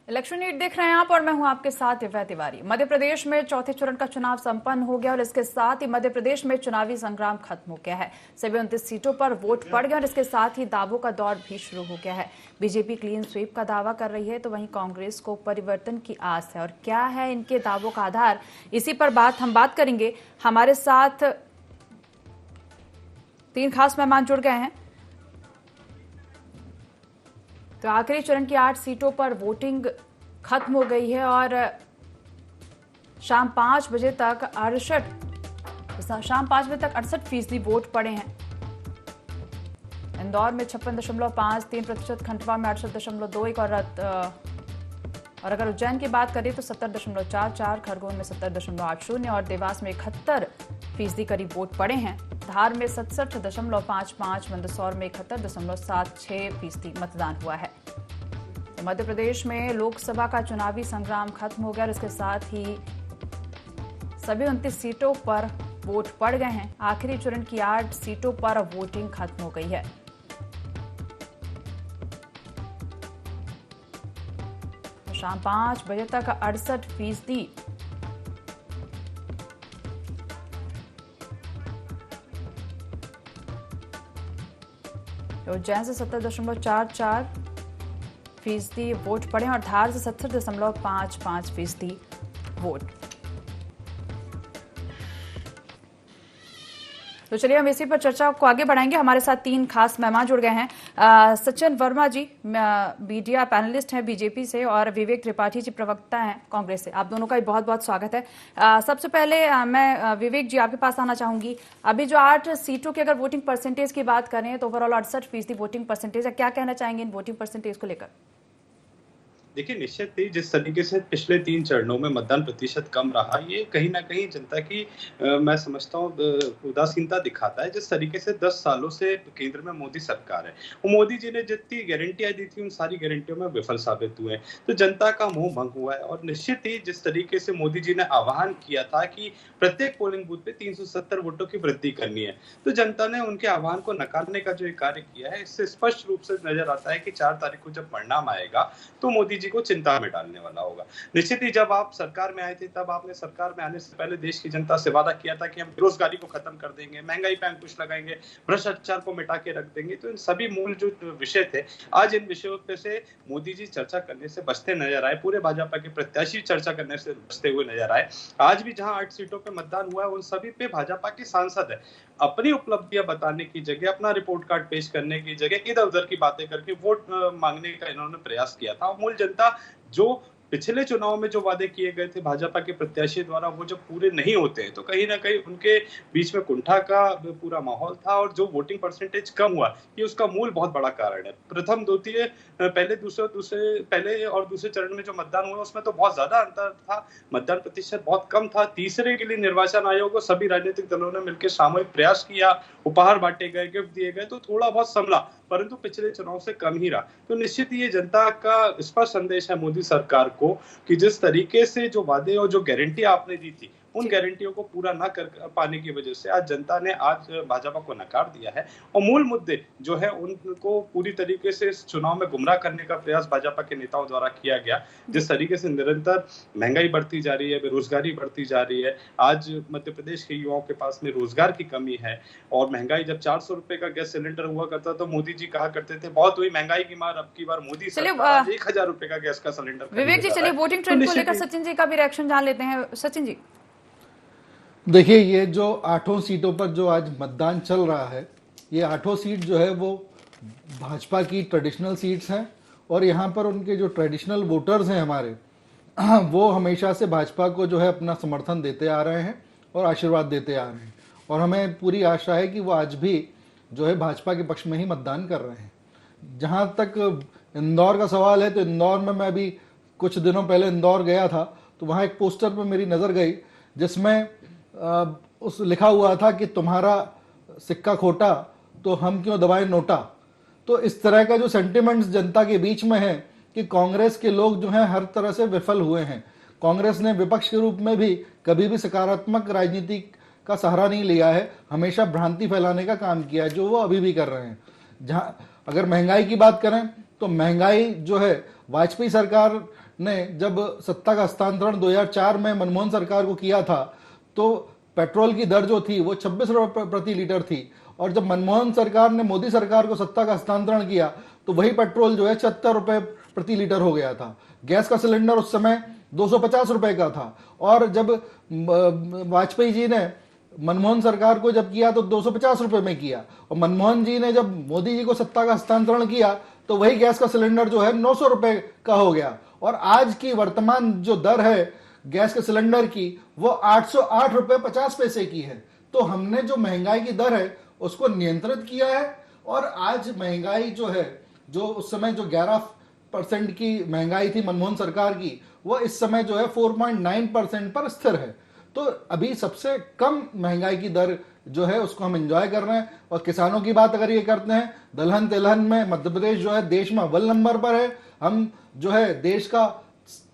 Election NEET देख रहे हैं आप और मैं हूं आपके साथ दिव्या तिवारी। मध्य प्रदेश में चौथे चरण का चुनाव संपन्न हो गया और इसके साथ ही मध्य प्रदेश में चुनावी संग्राम खत्म हो गया है। सभी 29 सीटों पर वोट पड़ गए और इसके साथ ही दावों का दौर भी शुरू हो गया है। बीजेपी क्लीन स्वीप का दावा कर रही है तो वहीं कांग्रेस को परिवर्तन की आस है। और क्या है इनके दावों का आधार, इसी पर हम बात करेंगे। हमारे साथ 3 खास मेहमान जुड़ गए हैं। तो आखिरी चरण की 8 सीटों पर वोटिंग खत्म हो गई है और शाम 5 बजे तक 68% वोट पड़े हैं। इंदौर में 56.53%, खंडवा में 68.21 और अगर उज्जैन की बात करें तो 70.44, खरगोन में 70.80 और देवास में 71% करीब वोट पड़े हैं। धार में 67.55, मंदसौर में 71.76% मतदान हुआ है। तो मध्य प्रदेश में लोकसभा का चुनावी संग्राम खत्म हो गया और इसके साथ ही सभी 29 सीटों पर वोट पड़ गए हैं। आखिरी चरण की 8 सीटों पर वोटिंग खत्म हो गई है। तो शाम 5 बजे तक 68%। उज्जैन से 70.44% वोट पड़े और धार से 70.55% वोट। तो चलिए हम इसी पर चर्चा को आगे बढ़ाएंगे। हमारे साथ 3 खास मेहमान जुड़ गए हैं। सचिन वर्मा जी मीडिया पैनलिस्ट हैं बीजेपी से और विवेक त्रिपाठी जी प्रवक्ता हैं कांग्रेस से। आप दोनों का बहुत बहुत स्वागत है। सबसे पहले मैं विवेक जी आपके पास आना चाहूंगी। अभी जो 8 सीटों की अगर वोटिंग परसेंटेज की बात करें तो ओवरऑल 68% वोटिंग परसेंटेज है। क्या कहना चाहेंगे इन वोटिंग परसेंटेज को लेकर? देखिए, निश्चित ही जिस तरीके से पिछले 3 चरणों में मतदान प्रतिशत कम रहा, ये कहीं न कहीं जनता की मैं समझता हूँ उदासीनता दिखाता है। जिस तरीके से 10 सालों से केंद्र में मोदी सरकार है, वो मोदी जी ने जितनी गारंटियाँ दी थी, उन सारी गारंटियों में विफल साबित हुए हैं। तो जनता का मोह भंग हुआ है और निश्चित ही जिस तरीके से मोदी जी ने आह्वान किया था कि प्रत्येक पोलिंग बूथ पे 370 वोटों की वृद्धि करनी है, तो जनता ने उनके आह्वान को नकारने का जो ये कार्य किया है, इससे स्पष्ट रूप से नज़र आता है कि 4 तारीख को जब परिणाम आएगा, तो मोदी जी को चिंता में डालने वाला होगा। निश्चित ही जब आप सरकार में आए थे, तब आपने सरकार में आने से पहले देश की जनता से वादा किया था कि हम बेरोजगारी को खत्म कर देंगे, महंगाई पे अंकुश लगाएंगे, भ्रष्टाचार को मिटा के रख देंगे। तो इन सभी मूल जो विषय थे, आज इन विषयों पे से मोदी जी चर्चा करने से बचते नजर आए। पूरे भाजपा के प्रत्याशी चर्चा करने से बचते हुए नजर आए। आज भी जहां 8 सीटों पे मतदान हुआ है, उन सभी पे भाजपा के सांसद है अपनी उपलब्धियां बताने की जगह, अपना रिपोर्ट कार्ड पेश करने की जगह इधर-उधर की बातें करके वोट मांगने का इन्होंने प्रयास किया था। मूल जनता जो पिछले चुनाव में जो वादे किए गए थे भाजपा के प्रत्याशी द्वारा, वो जब पूरे नहीं होते हैं तो कहीं ना कहीं उनके बीच में कुंठा का पूरा माहौल था। और जो वोटिंग परसेंटेज कम हुआ, ये उसका मूल बहुत बड़ा कारण है। प्रथम द्वितीय पहले और दूसरे चरण में जो मतदान हुआ, उसमें तो बहुत ज्यादा अंतर था, मतदान प्रतिशत बहुत कम था। तीसरे के लिए निर्वाचन आयोग और सभी राजनीतिक दलों ने मिलकर सामूहिक प्रयास किया, उपहार बांटे गए, गिफ्ट दिए गए, तो थोड़ा बहुत संभला, परंतु पिछले चुनाव से कम ही रहा। तो निश्चित ही ये जनता का स्पष्ट संदेश है मोदी सरकार को कि जिस तरीके से जो वादे और जो गारंटी आपने दी थी, उन गारंटियों को पूरा न कर पाने की वजह से आज जनता ने आज भाजपा को नकार दिया है। और मूल मुद्दे जो है उनको पूरी तरीके से इस चुनाव में गुमराह करने का प्रयास भाजपा के नेताओं द्वारा किया गया। जिस तरीके से निरंतर महंगाई बढ़ती जा रही है, बेरोजगारी बढ़ती जा रही है, आज मध्य प्रदेश के युवाओं के पास में रोजगार की कमी है। और महंगाई जब 400 रुपए का गैस सिलेंडर हुआ करता तो मोदी जी कहा करते थे बहुत हुई महंगाई की मार, अब की बार मोदी सरकार 1000 रुपए का गैस का सिलेंडर। विवेक जी, चलिए वोटिंग ट्रेंड को लेकर सचिन जी का भी रिएक्शन जान लेते हैं। सचिन जी, देखिए, ये जो 8 सीटों पर जो आज मतदान चल रहा है, ये 8 सीट जो है वो भाजपा की ट्रेडिशनल सीट्स हैं और यहाँ पर उनके जो ट्रेडिशनल वोटर्स हैं हमारे, वो हमेशा से भाजपा को जो है अपना समर्थन देते आ रहे हैं और आशीर्वाद देते आ रहे हैं और हमें पूरी आशा है कि वो आज भी जो है भाजपा के पक्ष में ही मतदान कर रहे हैं। जहाँ तक इंदौर का सवाल है, तो इंदौर में मैं अभी कुछ दिनों पहले इंदौर गया था, तो वहाँ एक पोस्टर पर मेरी नज़र गई जिसमें उस लिखा हुआ था कि तुम्हारा सिक्का खोटा तो हम क्यों दबाएं नोटा। तो इस तरह का जो सेंटिमेंट्स जनता के बीच में है कि कांग्रेस के लोग जो हैं हर तरह से विफल हुए हैं। कांग्रेस ने विपक्ष के रूप में भी कभी भी सकारात्मक राजनीति का सहारा नहीं लिया है, हमेशा भ्रांति फैलाने का काम किया है, जो वो अभी भी कर रहे हैं। जहां अगर महंगाई की बात करें तो महंगाई जो है वाजपेयी सरकार ने जब सत्ता का हस्तांतरण 2004 में मनमोहन सरकार को किया था तो पेट्रोल की दर जो थी वो 26 रुपए प्रति लीटर थी, और जब मनमोहन सरकार ने मोदी सरकार को सत्ता का हस्तांतरण किया तो वही पेट्रोल जो है 76 रुपए प्रति लीटर हो गया था। गैस का सिलेंडर उस समय 250 रुपए का था, और जब वाजपेयी जी ने मनमोहन सरकार को जब किया तो 250 रुपए में किया, और मनमोहन जी ने जब मोदी जी को सत्ता का हस्तांतरण किया तो वही गैस का सिलेंडर जो है 900 रुपए का हो गया, और आज की वर्तमान जो दर है गैस के सिलेंडर की वो 808 रुपए 50 पैसे की है। तो हमने जो महंगाई की दर है उसको नियंत्रित किया है, और आज महंगाई जो है, जो उस समय जो 11% की महंगाई थी मनमोहन सरकार की, वो इस समय जो है 4.9% पर स्थिर है। तो अभी सबसे कम महंगाई की दर जो है उसको हम एंजॉय कर रहे हैं। और किसानों की बात अगर ये करते हैं, दलहन तिलहन में मध्य प्रदेश जो है देश में अव्वल नंबर पर है। हम जो है देश का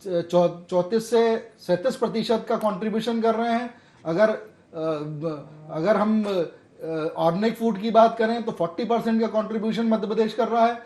34 से 37% का कंट्रीब्यूशन कर रहे हैं। अगर हम ऑर्गेनिक फूड की बात करें तो 40% का कंट्रीब्यूशन मध्य प्रदेश कर रहा है।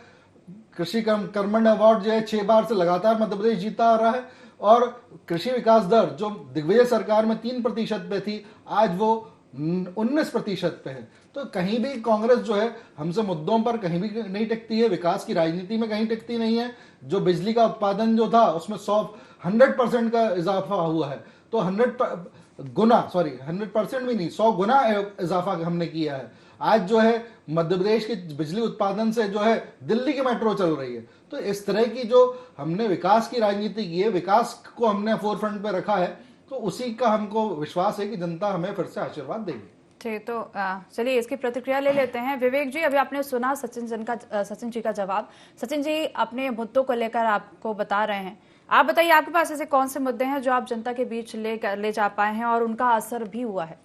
कृषि कर्मण अवार्ड जो है 6 बार से लगातार मध्य प्रदेश जीता आ रहा है, और कृषि विकास दर जो दिग्विजय सरकार में 3% पे थी, आज वो 19% पे है। तो कहीं भी कांग्रेस जो है हमसे मुद्दों पर कहीं भी नहीं टिकती है, विकास की राजनीति में कहीं टिकती नहीं है। जो बिजली का उत्पादन जो था उसमें 100% का इजाफा हुआ है, तो 100% भी नहीं, 100 गुना इजाफा हमने किया है। आज जो है मध्य प्रदेश के बिजली उत्पादन से जो है दिल्ली की मेट्रो चल रही है। तो इस तरह की जो हमने विकास की राजनीति की है, विकास को हमने फोरफ्रंट पे रखा है, तो उसी का हमको विश्वास है कि जनता हमें फिर से आशीर्वाद देगी। ठीक, तो चलिए इसकी प्रतिक्रिया ले लेते हैं। विवेक जी, अभी आपने सुना सचिन जी का जवाब। सचिन जी अपने मुद्दों को लेकर आपको बता रहे हैं, आप बताइए आपके पास ऐसे कौन से मुद्दे हैं जो आप जनता के बीच ले जा पाए हैं और उनका असर भी हुआ है?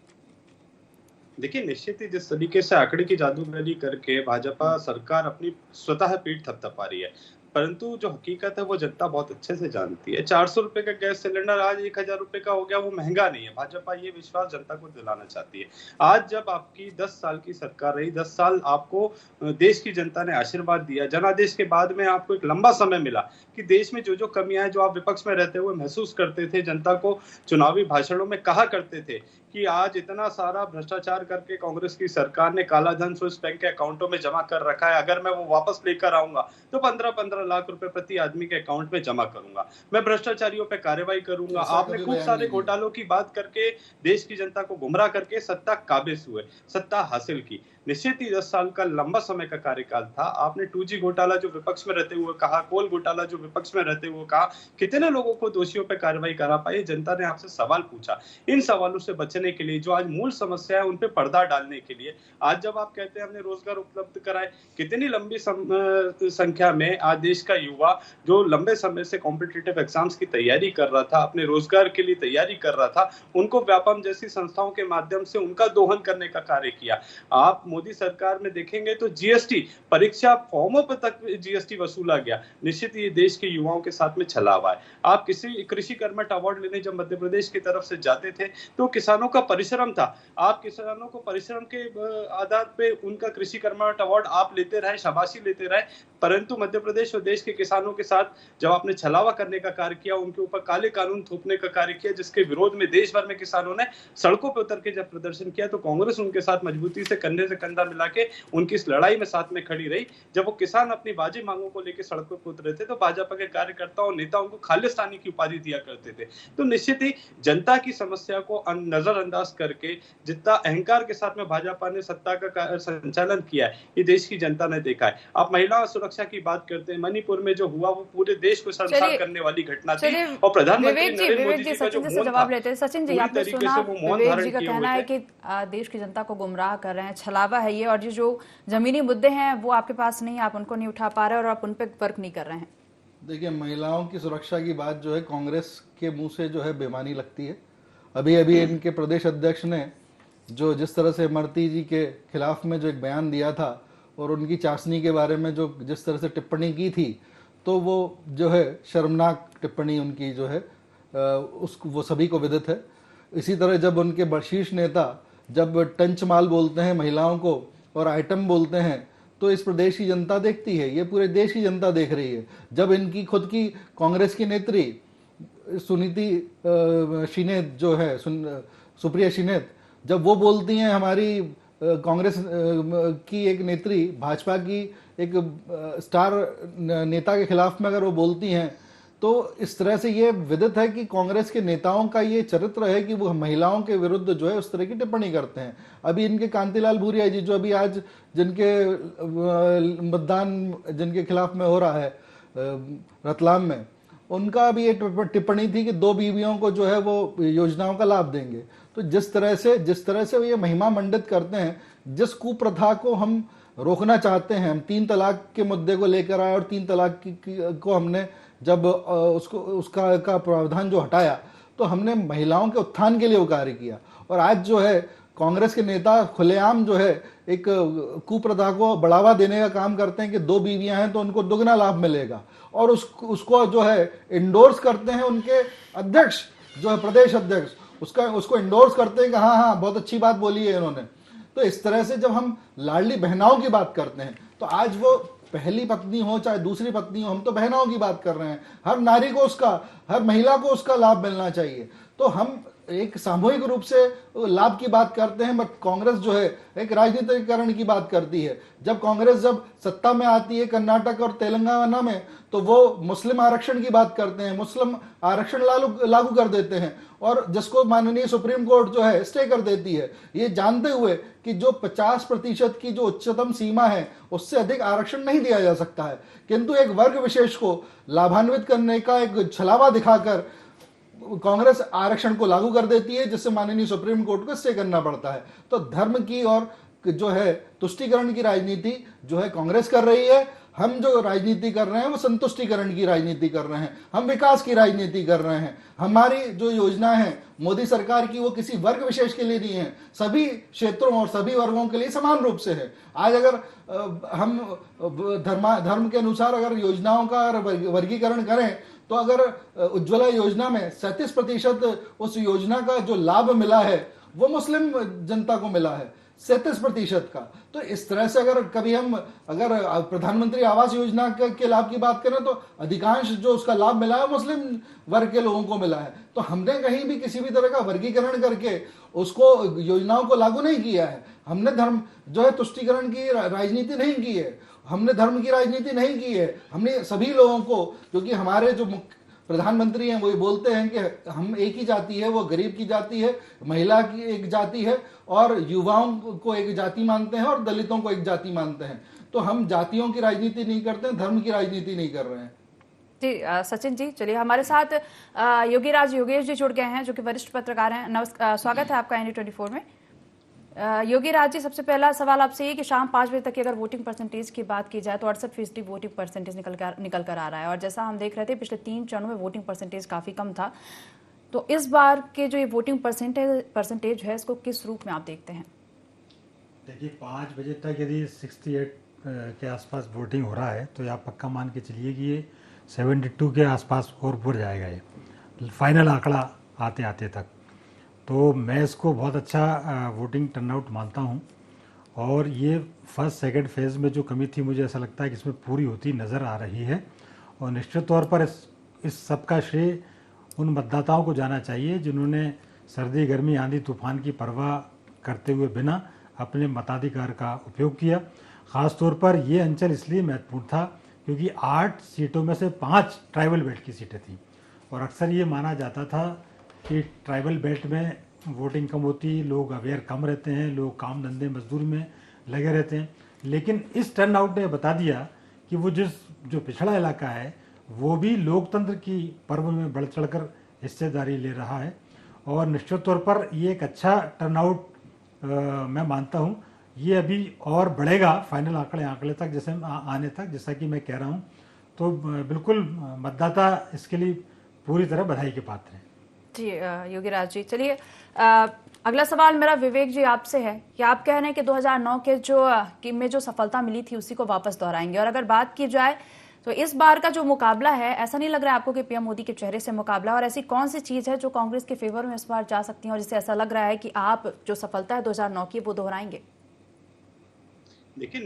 देखिए, निश्चित ही जिस तरीके से आंकड़े की जादूगरी करके भाजपा सरकार अपनी स्वतः पीठ थपथपा रही है, परंतु जो हकीकत है वो जनता बहुत अच्छे से जानती है। 400 रुपए का गैस सिलेंडर आज 1000 रुपए का हो गया, वो महंगा नहीं है। भाजपा ये विश्वास जनता को दिलाना चाहती है। आज जब आपकी 10 साल की सरकार रही, 10 साल आपको देश की जनता ने आशीर्वाद दिया, जनादेश के बाद में आपको एक लंबा समय मिला कि देश में जो जो कमियां हैं, जो आप विपक्ष में रहते हुए महसूस करते थे, जनता को चुनावी भाषणों में कहा करते थे कि आज इतना सारा भ्रष्टाचार करके कांग्रेस की सरकार ने काला धन स्विस बैंक के अकाउंटों में जमा कर रखा है, अगर मैं वो वापस लेकर आऊंगा तो 15-15 लाख रुपए प्रति आदमी के अकाउंट में जमा करूंगा, मैं भ्रष्टाचारियों पे कार्रवाई करूंगा। आपने खूब सारे घोटालों की बात करके देश की जनता को गुमराह करके सत्ता काबिज हुए, सत्ता हासिल की। निश्चित ही 10 साल का लंबा समय का कार्यकाल था। आपने 2G घोटाला जो विपक्ष में रहते हुए कहा, कोल घोटाला जो विपक्ष में रहते हुए कहा, कितने लोगों को दोषियों पर कार्रवाई करा पाई? जनता ने आपसे सवाल पूछा। इन सवालों से बचने के लिए, जो आज मूल समस्या है उन पे पर्दा डालने के लिए, आज जब आप कहते हैं हमने रोजगार उपलब्ध कराए, कितनी लंबी संख्या में आज देश का युवा जो लंबे समय से कॉम्पिटिटिव एग्जाम्स की तैयारी कर रहा था, अपने रोजगार के लिए तैयारी कर रहा था, उनको व्यापम जैसी संस्थाओं के माध्यम से उनका दोहन करने का कार्य किया। आप मोदी सरकार में देखेंगे तो जीएसटी परीक्षा फॉर्मों पर तक जीएसटी वसूला गया। निश्चित ये देश के युवाओं के साथ में छलावा है। आप किसी कृषि कर्मठ अवार्ड लेने जब मध्य प्रदेश की तरफ से जाते थे तो किसानों का परिश्रम था, आप किसानों को परिश्रम के आधार पे उनका कृषि कर्मठ अवार्ड आप लेते रहे, शाबाशी लेते रहे, परंतु मध्य प्रदेश और देश के किसानों के साथ जब आपने छलावा करने का कार्य किया, उनके ऊपर काले कानून थोपने का कार्य किया, जिसके विरोध में देश भर में किसानों ने सड़कों पर उतर के जब प्रदर्शन किया, तो कांग्रेस उनके साथ मजबूती से कंधे से कंधा मिला के उनकी इस लड़ाई में साथ में खड़ी रही। जब वो किसान अपनी बाजी मांगों को लेकर सड़कों पर उतरे थे तो भाजपा के कार्यकर्ताओं और नेताओं को खालिस्तानी की उपाधि दिया करते थे। तो निश्चित ही जनता की समस्या को नजरअंदाज करके जितना अहंकार के साथ में भाजपा ने सत्ता का संचालन किया है, ये देश की जनता ने देखा है। आप महिला सुरक्षा की बात करते हैं, मणिपुर में जो हुआ वो पूरे देश को शर्मसार करने वाली घटना थी, और प्रधानमंत्री नरेंद्र मोदी जी का जो मौन जवाब लेते हैं। सचिन जी, आपने सुना विवेक जी का कहना है कि देश की जनता को गुमराह कर रहे हैं, छलावा है ये, और जो जमीनी मुद्दे हैं वो आपके पास नहीं, आप उनको नहीं उठा पा रहे और आप उन पर वर्क नहीं कर रहे हैं। देखिए, महिलाओं की सुरक्षा की बात जो है कांग्रेस के मुंह से जो है बेमानी लगती है। अभी अभी इनके प्रदेश अध्यक्ष ने जो जिस तरह से इमरती जी के खिलाफ में जो एक बयान दिया था और उनकी चाशनी के बारे में जो जिस तरह से टिप्पणी की थी, तो वो जो है शर्मनाक टिप्पणी उनकी जो है वो सभी को विदित है। इसी तरह जब उनके शीर्ष नेता जब टंच माल बोलते हैं महिलाओं को और आइटम बोलते हैं, तो तो इस प्रदेश की जनता देखती है, ये पूरे देश की जनता देख रही है। जब इनकी खुद की कांग्रेस की नेत्री सुनीति शिनेत जो है, सुप्रिया शिनेत, जब वो बोलती हैं, हमारी कांग्रेस की एक नेत्री भाजपा की एक स्टार नेता के खिलाफ में अगर वो बोलती हैं, तो इस तरह से ये विदित है कि कांग्रेस के नेताओं का ये चरित्र है कि वो महिलाओं के विरुद्ध जो है उस तरह की टिप्पणी करते हैं। अभी इनके कांतिलाल भूरिया जी, जो अभी आज जिनके मतदान जिनके खिलाफ में हो रहा है रतलाम में, उनका भी ये टिप्पणी थी कि 2 बीवियों को जो है वो योजनाओं का लाभ देंगे। तो जिस तरह से ये महिमा मंडित करते हैं, जिस कुप्रथा को हम रोकना चाहते हैं, हम 3 तलाक के मुद्दे को लेकर आए और 3 तलाक को हमने जब उसका प्रावधान जो हटाया, तो हमने महिलाओं के उत्थान के लिए वो कार्य किया। और आज जो है कांग्रेस के नेता खुलेआम जो है एक कुप्रथा को बढ़ावा देने का काम करते हैं कि 2 बीवियां हैं तो उनको दुगना लाभ मिलेगा, और उसको जो है इंडोर्स करते हैं। उनके अध्यक्ष जो है प्रदेश अध्यक्ष उसको इंडोर्स करते हैं कि हाँ हाँ बहुत अच्छी बात बोली है इन्होंने। तो इस तरह से जब हम लाडली बहनाओं की बात करते हैं, तो आज वो पहली पत्नी हो चाहे दूसरी पत्नी हो, हम तो बहनों की बात कर रहे हैं। हर नारी को हर महिला को उसका लाभ मिलना चाहिए। तो हम एक सामूहिक रूप से लाभ की बात करते हैं, बट कांग्रेस जो है एक राजनीतिकरण की बात करती है। जब कांग्रेस सत्ता में आती है कर्नाटक और तेलंगाना में, तो वो मुस्लिम आरक्षण की बात करते हैं, मुस्लिम आरक्षण लागू कर देते हैं, और जिसको माननीय सुप्रीम कोर्ट जो है स्टे कर देती है, ये जानते हुए कि जो 50% की जो उच्चतम सीमा है उससे अधिक आरक्षण नहीं दिया जा सकता है। किंतु एक वर्ग विशेष को लाभान्वित करने का एक छलावा दिखाकर कांग्रेस आरक्षण को लागू कर देती है, जिससे माननीय सुप्रीम कोर्ट को स्टे करना पड़ता है। तो धर्म की और जो है तुष्टीकरण की राजनीति जो है कांग्रेस कर रही है। हम जो राजनीति कर रहे हैं वो संतुष्टिकरण की राजनीति कर रहे हैं, हम विकास की राजनीति कर रहे हैं। हमारी जो योजना है मोदी सरकार की, वो किसी वर्ग विशेष के लिए नहीं है, सभी क्षेत्रों और सभी वर्गों के लिए समान रूप से है। आज अगर हम धर्म के अनुसार अगर योजनाओं का वर्गीकरण करें, तो अगर उज्ज्वला योजना में 37% उस योजना का जो लाभ मिला है वो मुस्लिम जनता को मिला है, 37% का। तो इस तरह से अगर कभी हम प्रधानमंत्री आवास योजना के लाभ की बात करें, तो अधिकांश जो उसका लाभ मिला है मुस्लिम वर्ग के लोगों को मिला है। तो हमने कहीं भी किसी भी तरह का वर्गीकरण करके उसको योजनाओं को लागू नहीं किया है। हमने धर्म जो है तुष्टीकरण की राजनीति नहीं की है, हमने धर्म की राजनीति नहीं की है। हमने सभी लोगों को, क्योंकि हमारे जो प्रधानमंत्री हैं वो ये बोलते हैं कि हम एक ही जाति है, वो गरीब की जाति है, महिला की एक जाति है, और युवाओं को एक जाति मानते हैं और दलितों को एक जाति मानते हैं। तो हम जातियों की राजनीति नहीं करते हैं, धर्म की राजनीति नहीं कर रहे हैं। जी सचिन जी, चलिए हमारे साथ योगीराज योगेश जी जुड़ गए हैं, जो कि वरिष्ठ पत्रकार हैं। नमस्कार, स्वागत है आपका ND24 में। योगीराज जी, सबसे पहला सवाल आपसे ये कि शाम 5 बजे तक की अगर वोटिंग परसेंटेज की बात की जाए तो 68% वोटिंग परसेंटेज निकल कर आ रहा है, और जैसा हम देख रहे थे पिछले 3 चरणों में वोटिंग परसेंटेज काफी कम था। तो इस बार के जो ये वोटिंग परसेंटेज है, इसको किस रूप में आप देखते हैं? देखिए, 5 बजे तक यदि 68 के आसपास वोटिंग हो रहा है, तो आप पक्का मान के चलिए कि ये 72 के आसपास और बढ़ जाएगा, ये फाइनल आंकड़ा आते आते तक। तो मैं इसको बहुत अच्छा वोटिंग टर्नआउट मानता हूँ, और ये फर्स्ट सेकंड फेज़ में जो कमी थी, मुझे ऐसा लगता है कि इसमें पूरी होती नज़र आ रही है। और निश्चित तौर पर इस सब का श्रेय उन मतदाताओं को जाना चाहिए जिन्होंने सर्दी गर्मी आंधी तूफान की परवाह करते हुए बिना अपने मताधिकार का उपयोग किया। ख़ास तौर पर ये अंचल इसलिए महत्वपूर्ण था क्योंकि 8 सीटों में से 5 ट्राइबल बेल्ट की सीटें थीं, और अक्सर ये माना जाता था कि ट्राइबल बेल्ट में वोटिंग कम होती, लोग अवेयर कम रहते हैं, लोग काम धंधे मजदूरी में लगे रहते हैं। लेकिन इस टर्नआउट ने बता दिया कि वो जो पिछड़ा इलाका है वो भी लोकतंत्र की पर्व में बढ़ चढ़कर हिस्सेदारी ले रहा है, और निश्चित तौर पर ये एक अच्छा टर्नआउट मैं मानता हूँ। ये अभी और बढ़ेगा फाइनल आंकड़े तक, जैसे आने तक, जैसा कि मैं कह रहा हूँ। तो बिल्कुल मतदाता इसके लिए पूरी तरह बधाई के पात्र हैं। जी योगीराज जी, चलिए अगला सवाल मेरा विवेक जी आपसे है कि आप कह रहे हैं कि 2009 के में जो सफलता मिली थी उसी को वापस दोहराएंगे, और अगर बात की जाए तो इस बार का जो मुकाबला है, ऐसा नहीं लग रहा है आपको कि पीएम मोदी के चेहरे से मुकाबला, और ऐसी कौन सी चीज है जो कांग्रेस के फेवर में इस बार जा सकती है और जिससे ऐसा लग रहा है कि आप जो सफलता है 2009 की वो दोहराएंगे? देखिए,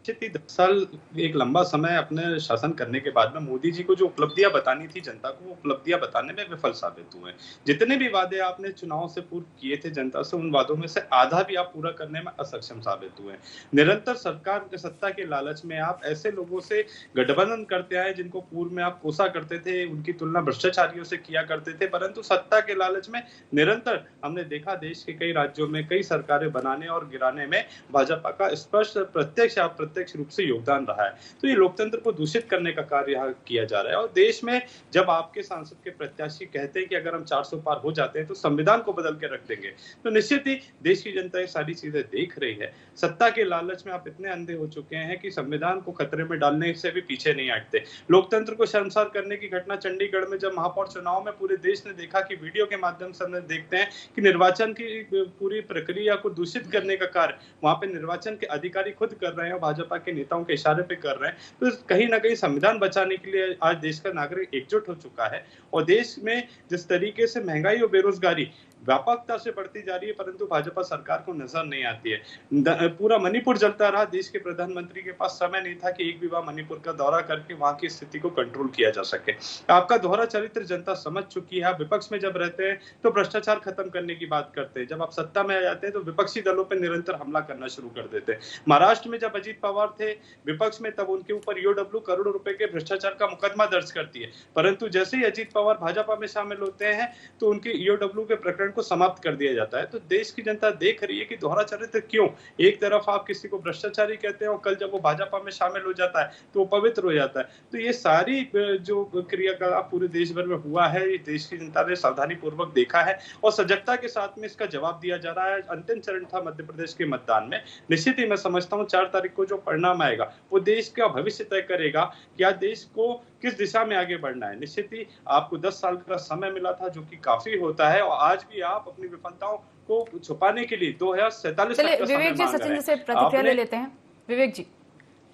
निश्चित ही 10 साल एक लंबा समय अपने शासन करने के बाद में मोदी जी को जो उपलब्धियां बतानी थी जनता को, वो उपलब्धियां बताने में विफल साबित हुए। जितने भी वादे आपने चुनाव से पूर्व किए थे जनता से, उन वादों में से आधा भी आप पूरा करने में असक्षम साबित हुए। निरंतर सरकार के सत्ता के लालच में आप ऐसे लोगों से गठबंधन करते आए जिनको पूर्व में आप कोसा करते थे, उनकी तुलना भ्रष्टाचारियों से किया करते थे, परंतु सत्ता के लालच में निरंतर हमने देखा देश के कई राज्यों में कई सरकारें बनाने और गिराने में भाजपा का स्पष्ट प्रत्यक्ष या अप्रत्यक्ष रूप से योगदान रहा है। तो ये लोकतंत्र को दूषित करने का कार्य यहाँ किया जा रहा है। और देश में जब आपके सांसद के प्रत्याशी कहते हैं कि अगर हम 400 पार हो जाते हैं तो संविधान को बदल के रख देंगे, तो निश्चित ही देश की जनता ये सारी चीजें देख रही है। सत्ता के लालच में आप इतने अंधे हो चुके हैं कि संविधान को खतरे में डालने से भी पीछे नहीं हटते। लोकतंत्र को शर्मसार करने की घटना चंडीगढ़ में जब महापौर चुनाव में पूरे देश ने देखा कि वीडियो के माध्यम से हमने देखते हैं कि निर्वाचन की पूरी प्रक्रिया को दूषित करने का कार्य वहां पे निर्वाचन के अधिकारी खुद कर रहे हैं, भाजपा के नेताओं के इशारे पे कर रहे हैं। तो कहीं ना कहीं संविधान बचाने के लिए आज देश का नागरिक एकजुट हो चुका है। और देश में जिस तरीके से महंगाई और बेरोजगारी व्यापकता से बढ़ती जा रही है, परंतु भाजपा सरकार को नजर नहीं आती है। पूरा मणिपुर जलता रहा, देश के प्रधानमंत्री के पास समय नहीं था कि एक भी बार मणिपुर का दौरा करके वहां की स्थिति को कंट्रोल किया जा सके। आपका दोहरा चरित्र जनता समझ चुकी है। आप विपक्ष में जब रहते हैं तो भ्रष्टाचार खत्म करने की बात करते हैं, जब आप सत्ता में आ जाते हैं तो विपक्षी दलों पर निरंतर हमला करना शुरू कर देते हैं। महाराष्ट्र में जब अजीत पवार थे विपक्ष में, तब उनके ऊपर ईओडब्ल्यू करोड़ों रुपए के भ्रष्टाचार का मुकदमा दर्ज करती है, परंतु जैसे ही अजीत पवार भाजपा में शामिल होते हैं तो उनके ईओडब्ल्यू के प्रकरण को समाप्त कर दिया जाता है। तो देश की जनता देख रही है कि दोहरा चरित्र क्यों। एक तरफ आप किसी को भ्रष्टाचारी कहते हैं और कल जब वो भाजपा में शामिल हो जाता है तो वो पवित्र हो जाता है। तो ये सारी जो क्रियाकलाप पूरे देश भर में हुआ है, ये देश की जनता ने सावधानी पूर्वक देखा है और सजगता के साथ में इसका जवाब दिया जा रहा है। अंतिम चरण था मध्य प्रदेश के मतदान में। निश्चित ही मैं समझता हूँ 4 तारीख को जो परिणाम आएगा वो देश का भविष्य तय करेगा कि आज देश को किस दिशा में आगे बढ़ना है। निश्चित ही आपको 10 साल का समय मिला था, जो कि काफी होता है, और आज भी आप अपनी विफलताओं को छुपाने के लिए 2047 तक का समय विवेक जी, सचिन जी से प्रतिक्रिया ले लेते हैं। विवेक जी,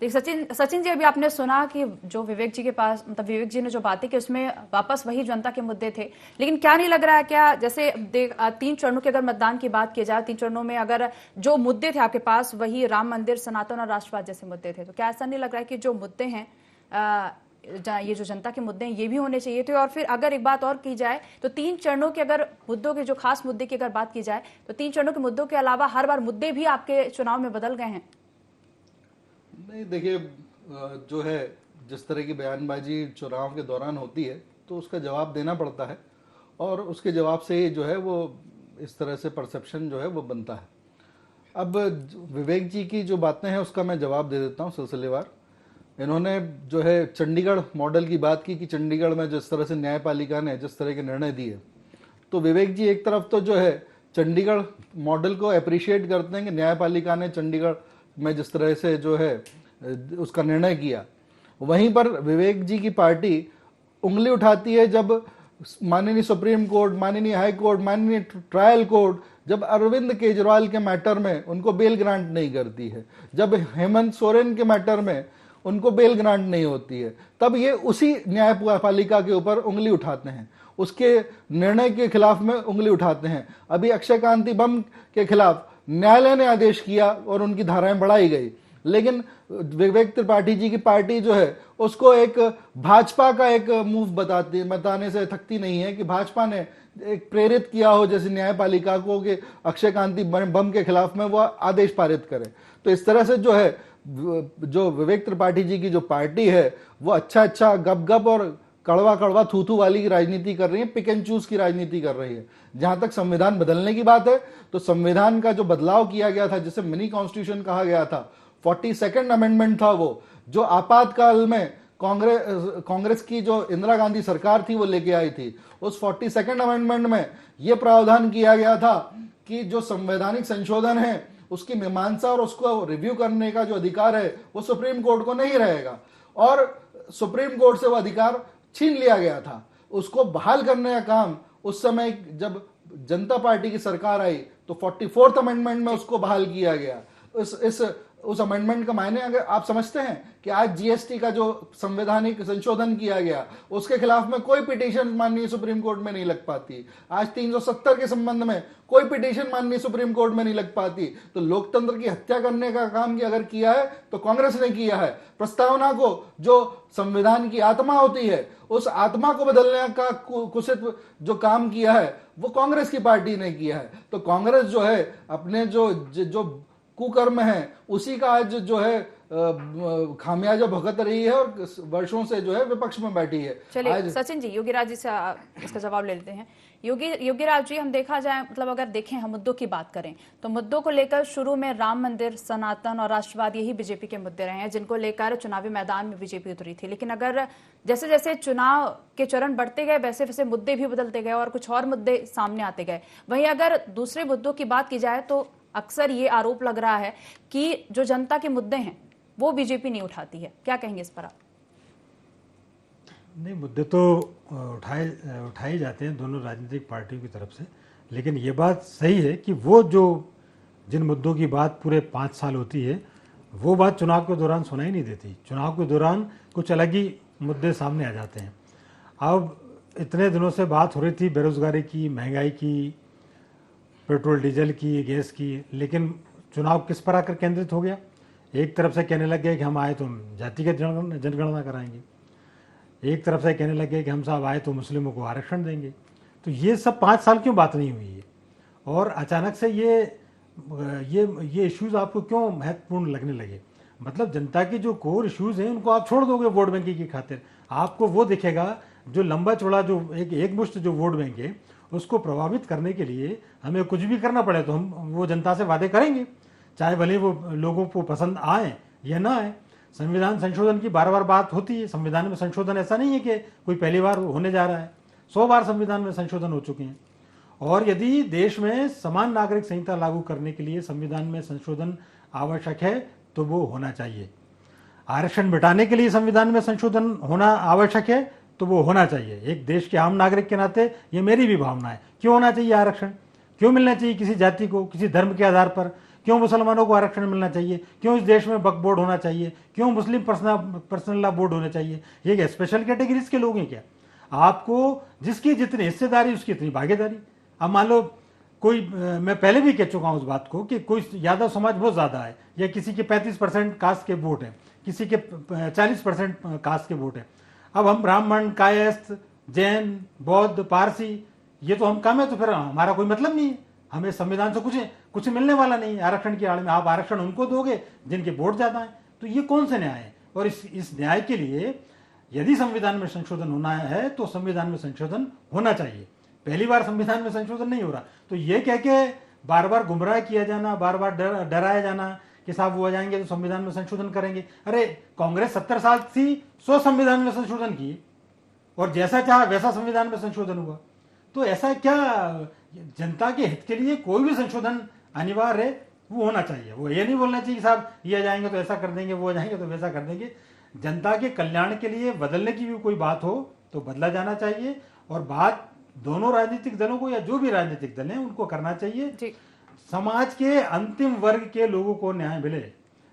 देखिए सचिन जी, अभी आपने सुना कि जो विवेक जी के पास, मतलब विवेक जी ने जो बातें की उसमें वापस वही जनता के मुद्दे थे, लेकिन क्या नहीं लग रहा है क्या, जैसे 3 चरणों के अगर मतदान की बात की जाए, 3 चरणों में अगर जो मुद्दे थे आपके पास वही राम मंदिर, सनातन और राष्ट्रवाद जैसे मुद्दे थे, तो क्या ऐसा नहीं लग रहा है कि जो मुद्दे हैं ये जो जनता के मुद्दे हैं ये भी होने चाहिए थे? और फिर अगर एक बात और की जाए तो 3 चरणों के अगर मुद्दों के, जो खास मुद्दे की अगर बात की जाए तो 3 चरणों के मुद्दों के अलावा हर बार मुद्दे भी आपके चुनाव में बदल गए हैं। नहीं, देखिए जो है जिस तरह की बयानबाजी चुनाव के दौरान होती है तो उसका जवाब देना पड़ता है और उसके जवाब से ही जो है वो इस तरह से परसेप्शन जो है वो बनता है। अब विवेक जी की जो बातें हैं उसका मैं जवाब दे देता हूँ सिलसिलेवार। इन्होंने जो है चंडीगढ़ मॉडल की बात की कि चंडीगढ़ में जिस तरह से न्यायपालिका ने जिस तरह के निर्णय दिए, तो विवेक जी एक तरफ तो जो है चंडीगढ़ मॉडल को अप्रिशिएट करते हैं कि न्यायपालिका ने चंडीगढ़ में जिस तरह से जो है उसका निर्णय किया, वहीं पर विवेक जी की पार्टी उंगली उठाती है जब माननीय सुप्रीम कोर्ट, माननीय हाई कोर्ट, माननीय ट्रायल कोर्ट जब अरविंद केजरीवाल के मैटर में उनको बेल ग्रांट नहीं करती है, जब हेमंत सोरेन के मैटर में उनको बेल ग्रांट नहीं होती है, तब ये उसी न्यायपालिका के ऊपर उंगली उठाते हैं, उसके निर्णय के खिलाफ में उंगली उठाते हैं। अभी अक्षय कांति बम के खिलाफ न्यायालय ने आदेश किया और उनकी धाराएं बढ़ाई गई, लेकिन विवेक त्रिपाठी जी की पार्टी जो है उसको एक भाजपा का एक मूव बताने से थकती नहीं है कि भाजपा ने एक प्रेरित किया हो जैसे न्यायपालिका को कि अक्षय कांति बम के खिलाफ में वो आदेश पारित करे। तो इस तरह से जो है जो विवेक त्रिपाठी जी की जो पार्टी है वो अच्छा गप गप और कड़वा कड़वा थू थू वाली राजनीति कर रही है, पिक एंड चूज की राजनीति कर रही है। जहां तक संविधान बदलने की बात है तो संविधान का जो बदलाव किया गया था, जिसे मिनी कॉन्स्टिट्यूशन कहा गया था, 42nd अमेंडमेंट था वो, जो आपातकाल में कांग्रेस की जो इंदिरा गांधी सरकार थी वो लेके आई थी। उस 42nd अमेंडमेंट में यह प्रावधान किया गया था कि जो संवैधानिक संशोधन है उसकी मीमांसा और उसको रिव्यू करने का जो अधिकार है वो सुप्रीम कोर्ट को नहीं रहेगा, और सुप्रीम कोर्ट से वो अधिकार छीन लिया गया था। उसको बहाल करने का काम उस समय जब जनता पार्टी की सरकार आई तो 44th अमेंडमेंट में उसको बहाल किया गया। इस उस अमेंडमेंट का मायने अगर आप समझते हैं कि आज जीएसटी का जो संवैधानिक संशोधन किया गया उसके खिलाफ में कोई पिटीशन माननीय सुप्रीम कोर्ट में नहीं लग पाती, आज 370 के संबंध में कोई पिटीशन माननीय सुप्रीम कोर्ट में नहीं लग पाती, तो लोकतंत्र की हत्या करने का काम अगर किया है तो कांग्रेस ने किया है। प्रस्तावना को जो संविधान की आत्मा होती है उस आत्मा को बदलने का कुसित जो काम किया है वो कांग्रेस की पार्टी ने किया है। तो कांग्रेस जो है अपने जो कुकर्म है उसी का आज जो है खामियाजा भुगत रही है और वर्षों से जो है विपक्ष में बैठी है। चलिए सचिन जी, योगीराज जी से इसका जवाब ले लेते हैं। योगीराज जी, हम देखा जाए मतलब अगर देखें, हम मुद्दों की बात करें तो मुद्दों को लेकर शुरू में राम मंदिर, सनातन और राष्ट्रवाद यही बीजेपी के मुद्दे रहे हैं जिनको लेकर चुनावी मैदान में बीजेपी उतरी थी। लेकिन अगर जैसे जैसे चुनाव के चरण बढ़ते गए वैसे वैसे मुद्दे भी बदलते गए और कुछ और मुद्दे सामने आते गए। वहीं अगर दूसरे मुद्दों की बात की जाए तो अक्सर ये आरोप लग रहा है कि जो जनता के मुद्दे हैं वो बीजेपी नहीं उठाती है। क्या कहेंगे इस पर आप? नहीं, मुद्दे तो उठाए जाते हैं दोनों राजनीतिक पार्टियों की तरफ से, लेकिन ये बात सही है कि वो जो जिन मुद्दों की बात पूरे 5 साल होती है वो बात चुनाव के दौरान सुनाई नहीं देती। चुनाव के दौरान कुछ अलग ही मुद्दे सामने आ जाते हैं। अब इतने दिनों से बात हो रही थी बेरोजगारी की, महंगाई की, पेट्रोल डीजल की, गैस की, लेकिन चुनाव किस पर आकर केंद्रित हो गया? एक तरफ से कहने लग गए कि हम आए तो जातिगत जनगणना कराएंगे, एक तरफ से कहने लग गए कि हम साहब आए तो मुस्लिमों को आरक्षण देंगे। तो ये सब 5 साल क्यों बात नहीं हुई है और अचानक से ये इश्यूज आपको क्यों महत्वपूर्ण लगने लगे? मतलब जनता के जो कोर इश्यूज हैं उनको आप छोड़ दोगे वोट बैंकिंग की खातिर। आपको वो दिखेगा जो लंबा चौड़ा जो एक मुश्त जो वोट बैंक है उसको प्रभावित करने के लिए हमें कुछ भी करना पड़े तो हम वो जनता से वादे करेंगे, चाहे भले वो लोगों को पसंद आए या ना आए। संविधान संशोधन की बार बार बात होती है। संविधान में संशोधन ऐसा नहीं है कि कोई पहली बार होने जा रहा है, 100 बार संविधान में संशोधन हो चुके हैं। और यदि देश में समान नागरिक संहिता लागू करने के लिए संविधान में संशोधन आवश्यक है तो वो होना चाहिए। आरक्षण मिटाने के लिए संविधान में संशोधन होना आवश्यक है तो वो होना चाहिए। एक देश के आम नागरिक के नाते ये मेरी भी भावना है। क्यों होना चाहिए आरक्षण? क्यों मिलना चाहिए किसी जाति को, किसी धर्म के आधार पर? क्यों मुसलमानों को आरक्षण मिलना चाहिए? क्यों इस देश में वक्फ बोर्ड होना चाहिए? क्यों मुस्लिम पर्सनल लॉ बोर्ड होने चाहिए? ये क्या स्पेशल कैटेगरीज के लोग हैं क्या? आपको जिसकी जितनी हिस्सेदारी उसकी इतनी भागीदारी। अब मान लो कोई, मैं पहले भी कह चुका हूं उस बात को कि कोई यादव समाज बहुत ज्यादा है या किसी के 35% कास्ट के वोट है, किसी के 40% कास्ट के वोट है। अब हम ब्राह्मण, कायस्थ, जैन, बौद्ध, पारसी ये तो हम कम है तो फिर हमारा कोई मतलब नहीं है। हमें संविधान से कुछ मिलने वाला नहीं है आरक्षण की आड़ में। आप आरक्षण उनको दोगे जिनके वोट ज्यादा है, तो ये कौन से न्याय है? और इस न्याय के लिए यदि संविधान में संशोधन होना है तो संविधान में संशोधन होना चाहिए। पहली बार संविधान में संशोधन नहीं हो रहा तो ये कह के बार बार गुमराह किया जाना, बार बार डराया जाना कि साहब वो आ जाएंगे तो संविधान में संशोधन करेंगे। अरे कांग्रेस 70 साल थी 100 संविधान में संशोधन किए और जैसा चाहा वैसा संविधान में संशोधन हुआ। तो ऐसा क्या, जनता के हित के लिए कोई भी संशोधन अनिवार्य है, वो होना चाहिए। वो ये नहीं बोलना चाहिए कि साहब ये आ जाएंगे तो ऐसा कर देंगे, वो आ जाएंगे तो वैसा कर देंगे। जनता के कल्याण के लिए बदलने की भी कोई बात हो तो बदला जाना चाहिए और बात दोनों राजनीतिक दलों को या जो भी राजनीतिक दल हैं उनको करना चाहिए। समाज के अंतिम वर्ग के लोगों को न्याय मिले।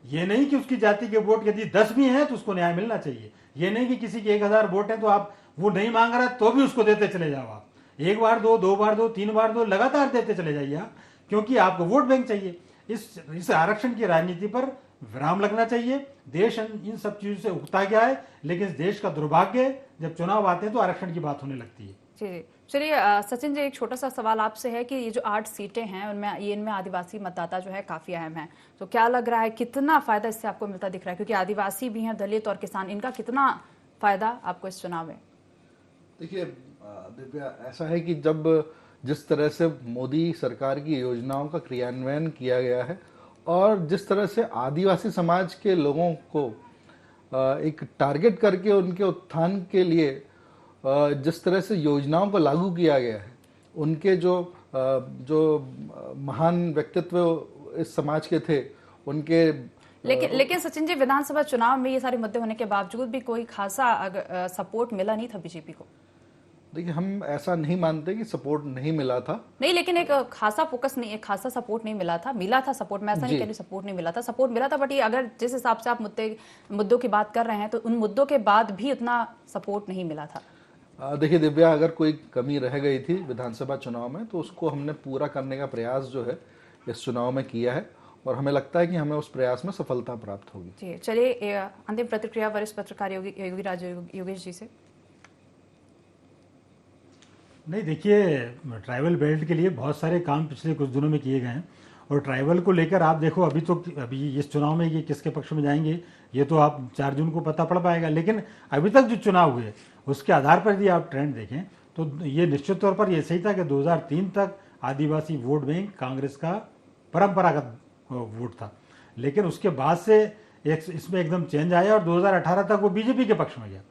ये नहीं कि उसकी जाति के वोट यदि 10 भी हैं तो उसको न्याय मिलना चाहिए। ये नहीं कि किसी के 1000 वोट हैं तो आप वो नहीं मांग रहा तो भी उसको देते चले जाओ। आप एक बार दो, 2 बार दो, 3 बार दो, लगातार देते चले जाइए आप, क्योंकि आपको वोट बैंक चाहिए। इस आरक्षण की राजनीति पर विराम लगना चाहिए। देश इन सब चीजों से उगता गया है, लेकिन इस देश का दुर्भाग्य है जब चुनाव आते हैं तो आरक्षण की बात होने लगती है। जी चलिए सचिन जी, एक छोटा सा सवाल आपसे है कि ये जो 8 सीटें हैं उनमें इनमें आदिवासी मतदाता जो है काफी अहम है, तो क्या लग रहा है कितना फायदा इससे आपको मिलता दिख रहा है? क्योंकि आदिवासी भी हैं, दलित और किसान, इनका कितना फायदा आपको इस चुनाव में? देखिए दिव्या, ऐसा है कि जब जिस तरह से मोदी सरकार की योजनाओं का क्रियान्वयन किया गया है और जिस तरह से आदिवासी समाज के लोगों को एक टारगेट करके उनके उत्थान के लिए जिस तरह से योजनाओं को लागू किया गया है, उनके जो महान व्यक्तित्व इस समाज के थे उनके लेकिन सचिन जी, विधानसभा चुनाव में ये सारे मुद्दे होने के बावजूद भी कोई खासा सपोर्ट मिला नहीं था बीजेपी को। देखिए, हम ऐसा नहीं मानते कि सपोर्ट नहीं मिला था। नहीं, लेकिन एक खासा फोकस नहीं, एक खासा सपोर्ट नहीं मिला था। मिला था सपोर्ट, मैं ऐसा नहीं कह रही सपोर्ट नहीं मिला था, सपोर्ट मिला था, बट ये अगर जिस हिसाब से आप मुद्दों की बात कर रहे हैं तो उन मुद्दों के बाद भी उतना सपोर्ट नहीं मिला था। देखिए दिव्या, अगर कोई कमी रह गई थी विधानसभा चुनाव में तो उसको हमने पूरा करने का प्रयास जो है इस चुनाव में किया है और हमें लगता है कि हमें उस प्रयास में सफलता प्राप्त होगी। जी, चलिए अंतिम प्रतिक्रिया वरिष्ठ पत्रकार योगीराज योगेश जी से। नहीं, देखिए, ट्राइबल बेल्ट के लिए बहुत सारे काम पिछले कुछ दिनों में किए गए हैं और ट्राइबल को लेकर आप देखो, अभी इस चुनाव में ये किसके पक्ष में जाएंगे ये तो आप 4 जून को पता पड़ पाएगा, लेकिन अभी तक जो चुनाव हुए उसके आधार पर यदि आप ट्रेंड देखें तो ये निश्चित तौर पर ये सही था कि 2003 तक आदिवासी वोट बैंक कांग्रेस का परंपरागत वोट था, लेकिन उसके बाद से इसमें एकदम चेंज आया और 2018 तक वो बीजेपी के पक्ष में गया।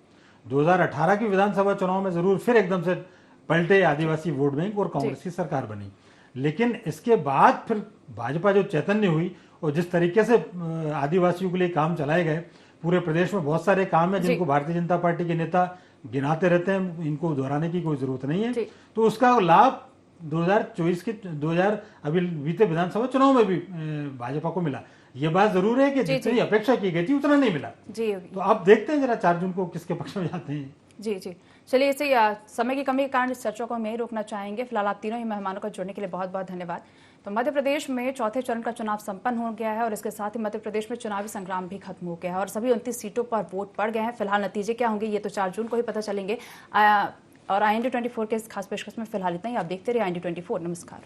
2018 की विधानसभा चुनाव में जरूर फिर एकदम से पलटे आदिवासी वोट बैंक और कांग्रेस की सरकार बनी, लेकिन इसके बाद फिर भाजपा जो चैतन्य हुई और जिस तरीके से आदिवासियों के लिए काम चलाए गए, पूरे प्रदेश में बहुत सारे काम है जिनको भारतीय जनता पार्टी के नेता गिनाते रहते हैं, इनको दोहराने की कोई जरूरत नहीं है, तो उसका लाभ 2024 के 2000 अभी बीते विधानसभा चुनाव में भी भाजपा को मिला। ये बात जरूर है कि जितनी अपेक्षा की गई थी उतना नहीं मिला। तो अब देखते हैं जरा 4 जून को किसके पक्ष में जाते हैं। जी जी, चलिए, इसे समय की कमी के कारण इस चर्चा को हम यही रोकना चाहेंगे। फिलहाल आप तीनों ही मेहमानों को जुड़ने के लिए बहुत बहुत धन्यवाद। तो मध्य प्रदेश में चौथे चरण का चुनाव संपन्न हो गया है और इसके साथ ही मध्य प्रदेश में चुनावी संग्राम भी खत्म हो गया है और सभी 29 सीटों पर वोट पड़ गए हैं। फिलहाल नतीजे क्या होंगे ये तो 4 जून को ही पता चलेंगे। और IND 24 के इस खास पेशकश में फिलहाल इतना ही। आप देखते रहिए IND 24। नमस्कार।